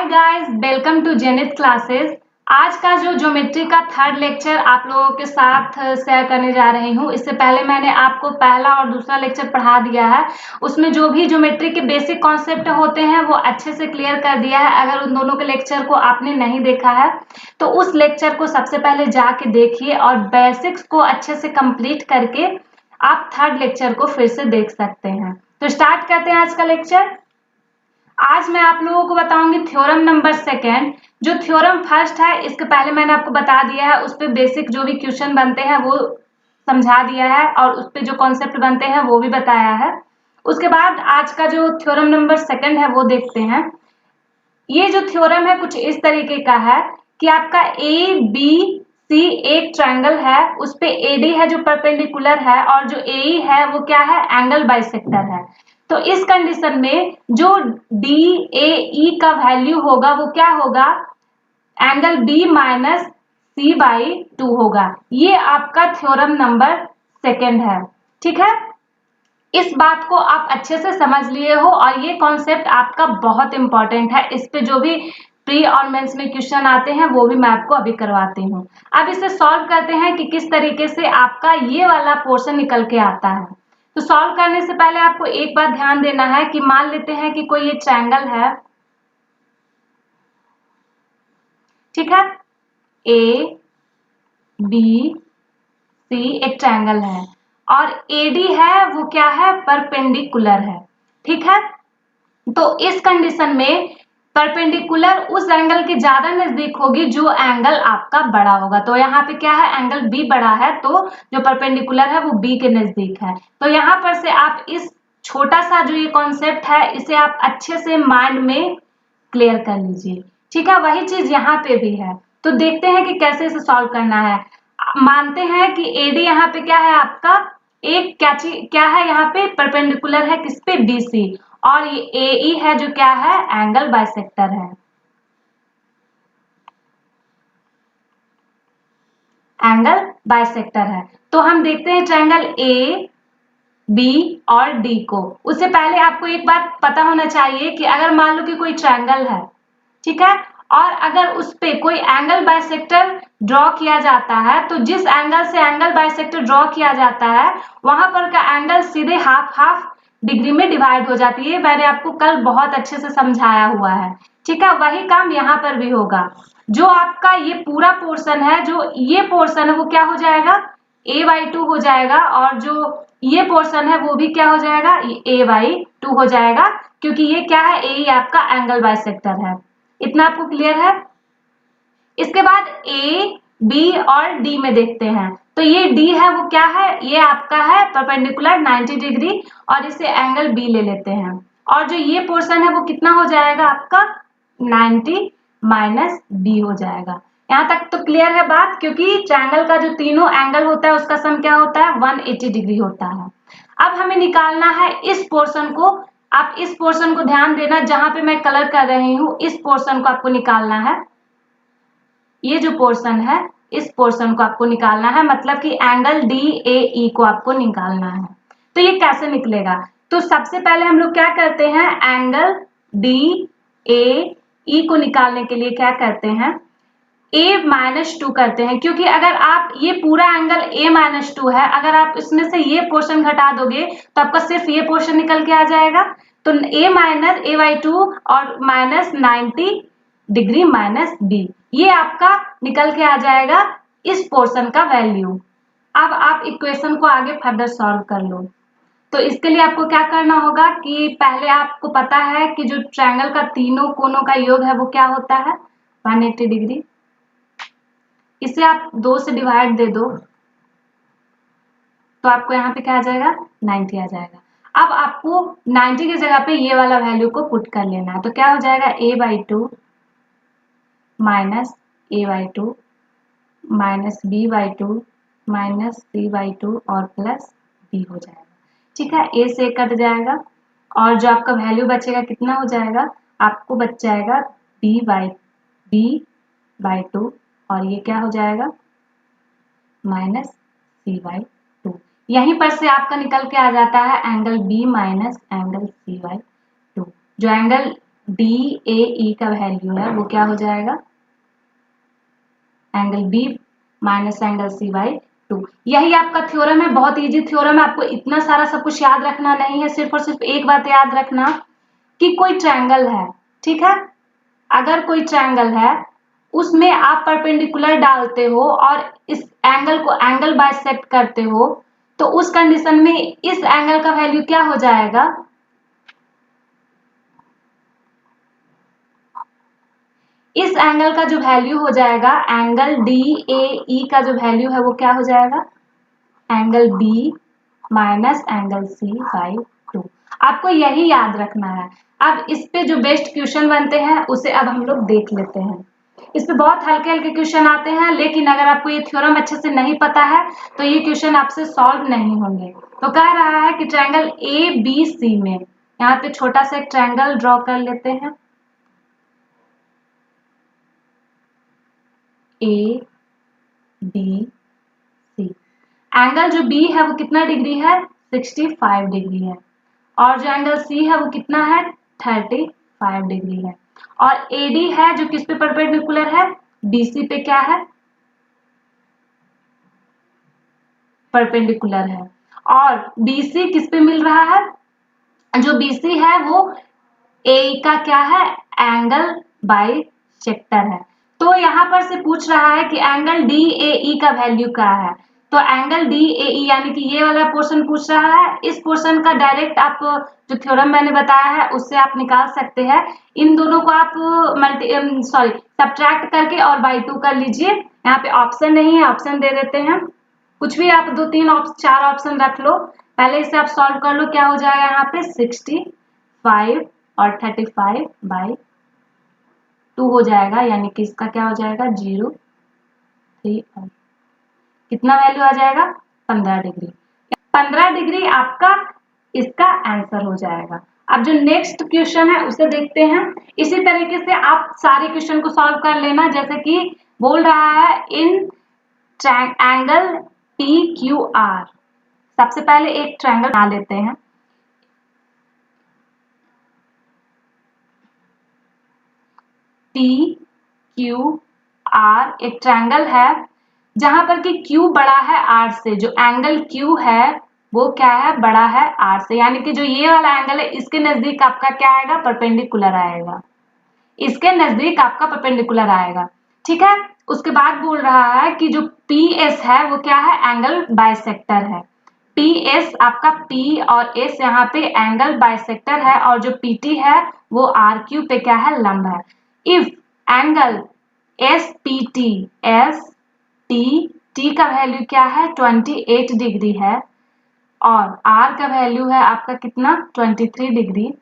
Guys, welcome to Zenith classes. आज का जो ज्योमेट्री का थर्ड लेक्चर आप लोगों के साथ शेयर करने जा रही हूँ। इससे पहले मैंने आपको पहला और दूसरा लेक्चर पढ़ा दिया है। उसमें जो भी ज्योमेट्री के बेसिक कॉन्सेप्ट होते हैं वो अच्छे से क्लियर कर दिया है। अगर उन दोनों के लेक्चर को आपने नहीं देखा है तो उस लेक्चर को सबसे पहले जाके देखिए और बेसिक्स को अच्छे से कंप्लीट करके आप थर्ड लेक्चर को फिर से देख सकते हैं। तो स्टार्ट करते हैं आज का लेक्चर। आज मैं आप लोगों को बताऊंगी थ्योरम नंबर सेकेंड। जो थ्योरम फर्स्ट है इसके पहले मैंने आपको बता दिया है, उस पे बेसिक जो भी क्वेश्चन बनते हैं वो समझा दिया है और उस पे जो कॉन्सेप्ट बनते हैं वो भी बताया है। उसके बाद आज का जो थ्योरम नंबर सेकेंड है वो देखते हैं। ये जो थ्योरम है कुछ इस तरीके का है कि आपका ए बी सी एक ट्रायंगल है, उस पे एडी है जो परपेंडिकुलर है और जो ए है वो क्या है, एंगल बाइसेक्टर है। तो इस कंडीशन में जो डी ए ई का वैल्यू होगा वो क्या होगा, angle B minus C by 2 होगा। ये आपका थ्योरम नंबर सेकेंड है। ठीक है, इस बात को आप अच्छे से समझ लिए हो और ये कॉन्सेप्ट आपका बहुत इंपॉर्टेंट है। इस पे जो भी प्री और मेंस में क्वेश्चन आते हैं वो भी मैं आपको अभी करवाती हूँ। अब इसे सॉल्व करते हैं कि किस तरीके से आपका ये वाला पोर्शन निकल के आता है। तो सॉल्व करने से पहले आपको एक बात ध्यान देना है कि मान लेते हैं कि कोई ये ट्रायंगल है, ठीक है, ए बी सी एक ट्रायंगल है और एडी है वो क्या है, परपेंडिकुलर है। ठीक है, तो इस कंडीशन में परपेंडिकुलर उस एंगल के ज्यादा नजदीक होगी जो एंगल आपका बड़ा होगा। तो यहाँ पे क्या है, एंगल बी बड़ा है तो जो परपेंडिकुलर है वो बी के नजदीक है। तो यहाँ पर से आप इस छोटा सा जो ये कॉन्सेप्ट है इसे आप अच्छे से माइंड में क्लियर कर लीजिए। ठीक है, वही चीज यहाँ पे भी है। तो देखते हैं कि कैसे इसे सॉल्व करना है। मानते हैं कि एडी यहाँ पे क्या है, आपका एक क्या है, यहाँ पे परपेंडिकुलर है किस पे, बीसी, और ये एई है जो क्या है, एंगल बाइसेक्टर है, एंगल बाइसेक्टर है। तो हम देखते हैं ट्रायंगल ए बी और डी को। उससे पहले आपको एक बात पता होना चाहिए कि अगर मान लो कि कोई ट्रायंगल है, ठीक है, और अगर उस पे कोई एंगल बाइसेक्टर ड्रॉ किया जाता है तो जिस एंगल से एंगल बाइसेक्टर ड्रॉ किया जाता है वहां पर का एंगल सीधे हाफ हाफ डिग्री में डिवाइड हो जाती है। मैंने आपको कल बहुत अच्छे से समझाया हुआ है। ठीक है, वही काम यहाँ पर भी होगा। जो आपका ये पूरा पोर्शन है, जो ये पोर्शन है वो क्या हो जाएगा, a/2 हो जाएगा, और जो ये पोर्शन है वो भी क्या हो जाएगा, a/2 हो जाएगा, क्योंकि ये क्या है, ए आपका एंगल बाइसेक्टर है। इतना आपको क्लियर है। इसके बाद ए बी और डी में देखते हैं। तो ये डी है वो क्या है, ये आपका है परपेंडिकुलर 90 डिग्री, और इसे एंगल बी ले लेते हैं। और जो ये पोर्शन है वो कितना हो जाएगा आपका, 90 माइनस बी हो जाएगा। यहाँ तक तो क्लियर है बात, क्योंकि ट्रायंगल का जो तीनों एंगल होता है उसका सम क्या होता है, 180 डिग्री होता है। अब हमें निकालना है इस पोर्शन को। आप इस पोर्शन को ध्यान देना, जहां पे मैं कलर कर रही हूं इस पोर्शन को आपको निकालना है। ये जो पोर्शन है इस पोर्शन को आपको निकालना है, मतलब कि एंगल डी ए ई को आपको निकालना है। तो ये कैसे निकलेगा, तो सबसे पहले हम लोग क्या करते हैं, एंगल डी ए ई को निकालने के लिए क्या करते हैं, a-2 करते हैं। क्योंकि अगर आप ये पूरा एंगल a-2 है, अगर आप इसमें से ये पोर्शन घटा दोगे तो आपका सिर्फ ये पोर्शन निकल के आ जाएगा। तो a-a/2 और माइनस 90 डिग्री माइनस बी, ये आपका निकल के आ जाएगा इस पोर्शन का वैल्यू। अब आप इक्वेशन को आगे फर्दर सॉल्व कर लो। तो इसके लिए आपको क्या करना होगा कि पहले आपको पता है कि जो ट्रायंगल का तीनों कोनों का योग है वो क्या होता है, 180 डिग्री। इसे आप 2 से डिवाइड दे दो तो आपको यहाँ पे क्या आ जाएगा, 90 आ जाएगा। अब आपको 90 की जगह पे ये वाला वैल्यू को पुट कर लेना है। तो क्या हो जाएगा, a/2 minus a/2 minus b/2 minus c/2 और प्लस b हो जाएगा। ठीक है, a से कट जाएगा और जो आपका वैल्यू बचेगा कितना हो जाएगा, आपको बच जाएगा b/2 और ये क्या हो जाएगा, माइनस c/2। यहीं पर से आपका निकल के आ जाता है angle b minus angle c/2। जो एंगल DAE का वैल्यू है वो क्या हो जाएगा, angle B minus angle C by 2। यही आपका थ्योरम है, बहुत इजी थ्योरम है, आपको इतना सारा सब कुछ याद रखना नहीं है, सिर्फ और सिर्फ एक बात याद रखना कि कोई ट्रायंगल है, ठीक है, अगर कोई ट्रायंगल है उसमें आप परपेंडिकुलर डालते हो और इस एंगल को एंगल बाइसेक्ट करते हो, तो उस कंडीशन में इस एंगल का वैल्यू क्या हो जाएगा, इस एंगल का जो वैल्यू हो जाएगा, एंगल DAE का जो वैल्यू है वो क्या हो जाएगा, angle B minus angle C by 2। आपको यही याद रखना है। अब इस पे जो बेस्ट क्वेश्चन बनते हैं उसे अब हम लोग देख लेते हैं। इस पे बहुत हल्के हल्के क्वेश्चन आते हैं, लेकिन अगर आपको ये थ्योरम अच्छे से नहीं पता है तो ये क्वेश्चन आपसे सॉल्व नहीं होंगे। तो कह रहा है कि ट्रायंगल ABC में, यहाँ पे छोटा सा एक ट्रायंगल ड्रॉ कर लेते हैं, ABC। एंगल जो B है वो कितना डिग्री है, 65 डिग्री है, और जो एंगल C है वो कितना है, 35 डिग्री है, और AD है जो किस पे परपेंडिकुलर है, BC पे क्या है, परपेंडिकुलर है, और BC किस पे मिल रहा है, जो BC है वो AE का क्या है, एंगल बाइसेक्टर है। तो यहाँ पर से पूछ रहा है कि एंगल DAE का वैल्यू क्या है, तो एंगल DAE यानी कि ये वाला पोर्शन पूछ रहा है, इस पोर्शन का डायरेक्ट आप जो थ्योरम मैंने बताया है उससे आप निकाल सकते हैं। इन दोनों को आप सब्ट्रैक्ट करके और बाई 2 कर लीजिए। यहाँ पे ऑप्शन नहीं है, ऑप्शन दे देते हैं, कुछ भी आप 2 3 4 ऑप्शन रख लो, पहले इसे आप सॉल्व कर लो, क्या हो जाएगा यहाँ पे 65 और 35 बाई 2 हो जाएगा, यानी कि इसका क्या हो जाएगा 0 3 और कितना वैल्यू आ जाएगा 15 डिग्री। 15 डिग्री आपका इसका आंसर हो जाएगा। अब जो नेक्स्ट क्वेश्चन है उसे देखते हैं। इसी तरीके से आप सारे क्वेश्चन को सॉल्व कर लेना, जैसे कि बोल रहा है इन एंगल PQR। सबसे पहले एक ट्रायंगल बना लेते हैं, PQR एक ट्रायंगल है जहां पर कि Q बड़ा है R से, जो एंगल Q है वो क्या है, बड़ा है R से, यानी कि जो ये वाला एंगल है इसके नजदीक आपका क्या आएगा, परपेंडिकुलर आएगा, इसके नजदीक आपका परपेंडिकुलर आएगा, ठीक है। उसके बाद बोल रहा है कि जो PS है वो क्या है, एंगल बाइसेक्टर है। PS आपका P और S यहाँ पे एंगल बाइसेक्टर है, और जो PT है वो RQ पे क्या है, लंब है। इफ एंगल SPT का वैल्यू क्या है, 28 डिग्री है, और R का वैल्यू है आपका कितना 23 डिग्री,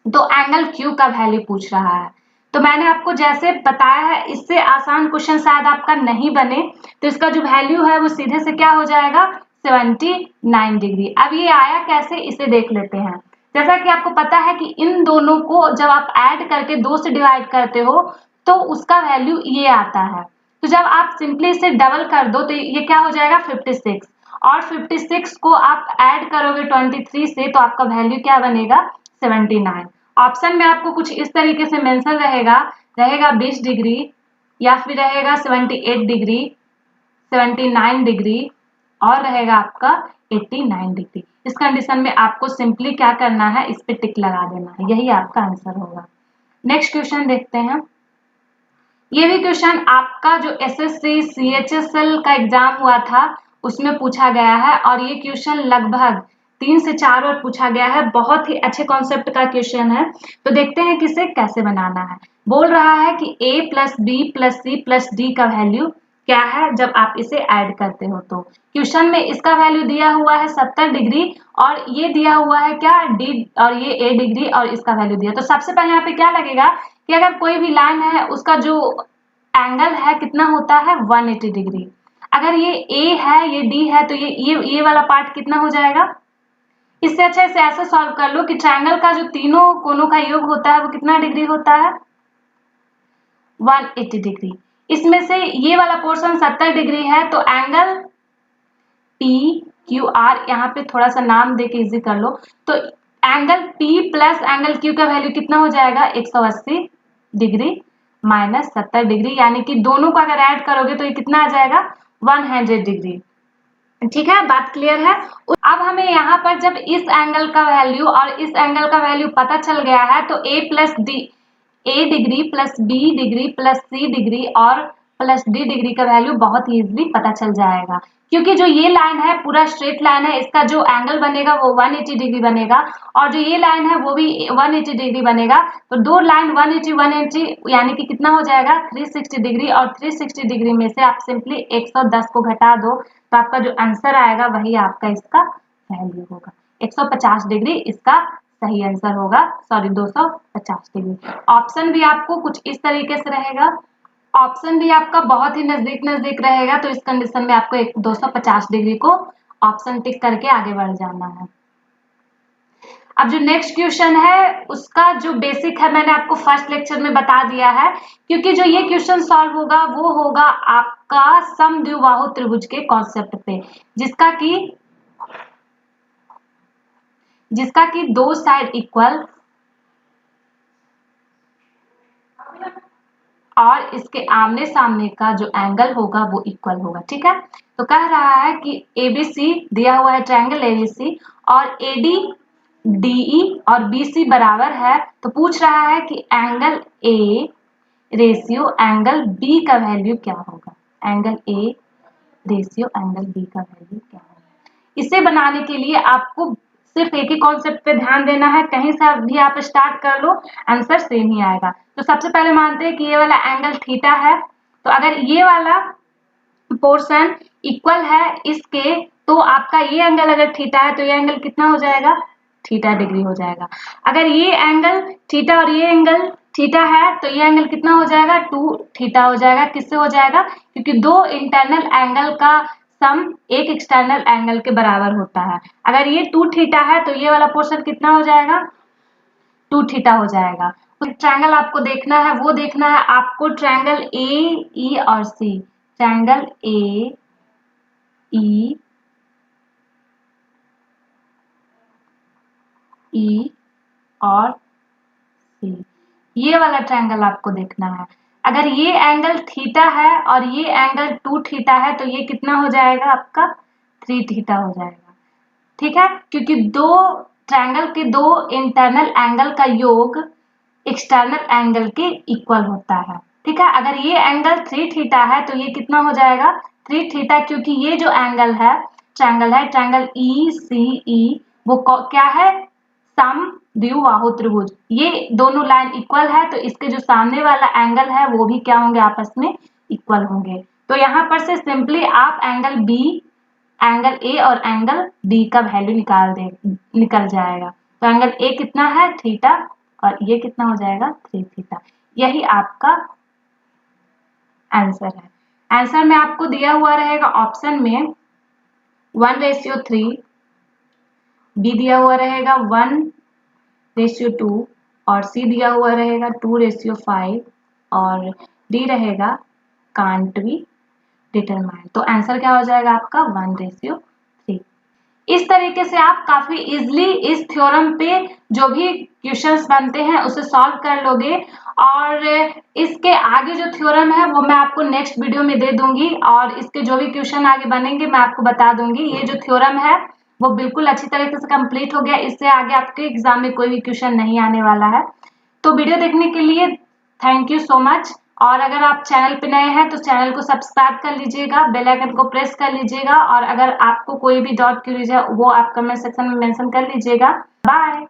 तो एंगल Q का वैल्यू पूछ रहा है। तो मैंने आपको जैसे बताया है, इससे आसान क्वेश्चन शायद आपका नहीं बने, तो इसका जो वैल्यू है वो सीधे से क्या हो जाएगा 79 डिग्री। अब ये आया कैसे, इसे देख लेते हैं। जैसा कि आपको पता है कि इन दोनों को जब आप ऐड करके 2 से डिवाइड करते हो तो उसका वैल्यू ये आता है, तो जब आप सिंपली इसे डबल कर दो तो ये क्या हो जाएगा 56, और 56 को आप ऐड करोगे 23 से तो आपका वैल्यू क्या बनेगा 79। ऑप्शन में आपको कुछ इस तरीके से मेंशन रहेगा 20 डिग्री, या फिर रहेगा 78 डिग्री, 79 डिग्री, और रहेगा आपका 89 डिग्री। इस कंडीशन में आपको सिंपली क्या करना है, इस पे टिक लगा देना है, यही आपका आंसर होगा। नेक्स्ट क्वेश्चन देखते हैं। ये भी क्वेश्चन आपका जो SSC CHSL का एग्जाम हुआ था उसमें पूछा गया है, और ये क्वेश्चन लगभग 3 से 4 बार पूछा गया है, बहुत ही अच्छे कॉन्सेप्ट का क्वेश्चन है। तो देखते हैं कि इसे कैसे बनाना है। बोल रहा है कि A plus B plus C plus D का वैल्यू क्या है जब आप इसे ऐड करते हो। तो क्वेश्चन में इसका वैल्यू दिया हुआ है 70 डिग्री, और ये दिया हुआ है क्या D, और ये A डिग्री, और इसका वैल्यू दिया। तो सबसे पहले यहाँ पे क्या लगेगा कि अगर कोई भी लाइन है उसका जो एंगल है कितना होता है 180 डिग्री। अगर ये A है, ये D है, तो ये वाला पार्ट कितना हो जाएगा। इससे अच्छा इसे ऐसे सॉल्व कर लो कि ट्रायंगल का जो तीनों कोनों का योग होता है वो कितना डिग्री होता है 180 डिग्री। इसमें से ये वाला पोर्शन 70 डिग्री है, तो एंगल PQR यहाँ पे थोड़ा सा नाम दे के इजी कर लो, तो angle P plus angle Q का वैल्यू कितना हो जाएगा 180 डिग्री माइनस 70 डिग्री, यानी कि दोनों को अगर ऐड करोगे तो ये कितना आ जाएगा 100 डिग्री। ठीक है, बात क्लियर है। अब हमें यहाँ पर जब इस एंगल का वैल्यू और इस एंगल का वैल्यू पता चल गया है तो A degree plus B degree plus C degree और प्लस D डिग्री का वैल्यू बहुत ही इजीली पता चल जाएगा, क्योंकि जो ये लाइन है पूरा स्ट्रेट लाइन है, इसका जो एंगल बनेगा वो 180 डिग्री बनेगा और जो ये लाइन है वो भी 180 डिग्री बनेगा। तो दो लाइन 180 यानी कि कितना हो जाएगा 360 डिग्री, और 360 डिग्री में से आप सिंपली 110 को घटा दो तो आपका जो आंसर आएगा वही आपका इसका वैल्यू होगा। 150 डिग्री इसका सही आंसर होगा, सॉरी 250 डिग्री। ऑप्शन भी आपको कुछ इस तरीके से रहेगा, ऑप्शन भी आपका बहुत ही नजदीक नजदीक रहेगा, तो इस कंडीशन में आपको 250 डिग्री को ऑप्शन टिक करके आगे बढ़ जाना है। अब जो नेक्स्ट क्वेश्चन है उसका जो बेसिक है मैंने आपको फर्स्ट लेक्चर में बता दिया है, क्योंकि जो ये क्वेश्चन सॉल्व होगा वो होगा आपका समद्विबाहु त्रिभुज के कॉन्सेप्ट पे, जिसका कि दो साइड इक्वल और इसके आमने सामने का जो एंगल होगा वो इक्वल होगा। ठीक है, तो कह रहा है कि ABC दिया हुआ है ट्रायंगल ABC और AD DE और BC बराबर है, तो पूछ रहा है कि angle A ratio angle B का वैल्यू क्या होगा। Angle A ratio angle B का वैल्यू क्या होगा। इसे बनाने के लिए आपको सिर्फ एक ही कॉन्सेप्ट पे ध्यान देना है, कहीं से भी आप स्टार्ट कर लो आंसर सेम ही आएगा। तो सबसे पहले मानते हैं कि ये वाला एंगल थीटा है, तो अगर ये वाला पोर्शन इक्वल है इसके, तो आपका ये एंगल अगर थीटा है तो ये एंगल कितना हो जाएगा थीटा डिग्री हो जाएगा। अगर ये एंगल थीटा और ये एंगल थीटा है तो ये एंगल कितना हो जाएगा 2 थीटा हो जाएगा। किससे हो जाएगा, क्योंकि दो इंटरनल एंगल का सम एक एक्सटर्नल एंगल के बराबर होता है। अगर ये 2 थीटा है तो ये वाला पोर्शन कितना हो जाएगा 2 थीटा हो जाएगा। ट्रायंगल आपको देखना है, वो देखना है आपको ट्रायंगल ए ई और सी, ट्रायंगल ए ई और सी, ये वाला ट्रायंगल आपको देखना है। अगर ये एंगल थीटा है और ये एंगल 2 थीटा है तो ये कितना हो जाएगा आपका 3 थीटा हो जाएगा। ठीक है, क्योंकि दो ट्रायंगल के दो इंटरनल एंगल का योग एक्सटर्नल एंगल के इक्वल होता है। ठीक है, अगर ये एंगल 3 थीटा है तो ये कितना हो जाएगा 3 थीटा, क्योंकि ये जो एंगल है ट्रायंगल ECE वो क्या है समद्विबाहु त्रिभुज। ये दोनों लाइन इक्वल है तो इसके जो सामने वाला एंगल है वो भी क्या होंगे आपस में इक्वल होंगे। तो यहाँ पर से सिंपली आप एंगल B एंगल A और एंगल B का वैल्यू निकल जाएगा। तो एंगल A कितना है थीटा और ये कितना हो जाएगा 3 थीटा। यही आपका आंसर है। आंसर में आपको दिया हुआ रहेगा ऑप्शन में 1:3, B दिया हुआ रहेगा 1:2 और C दिया हुआ रहेगा 2:5 और D रहेगा कांट बी डिटरमाइंड। तो आंसर क्या हो जाएगा आपका 1:3। इस तरीके से आप काफी इजीली इस थ्योरम पे जो भी क्वेश्चंस बनते हैं उसे सॉल्व कर लोगे, और इसके आगे जो थ्योरम है वो मैं आपको नेक्स्ट वीडियो में दे दूंगी और इसके जो भी क्वेश्चन आगे बनेंगे मैं आपको बता दूंगी। ये जो थ्योरम है वो बिल्कुल अच्छी तरीके से कंप्लीट हो गया, इससे आगे आपके एग्जाम में कोई भी क्वेश्चन नहीं आने वाला है। तो वीडियो देखने के लिए थैंक यू सो मच, और अगर आप चैनल पे नए हैं तो चैनल को सब्सक्राइब कर लीजिएगा, बेल आइकन को प्रेस कर लीजिएगा, और अगर आपको कोई भी डाउट क्यूरीज है वो आप कमेंट सेक्शन में मेंशन कर लीजिएगा। बाय।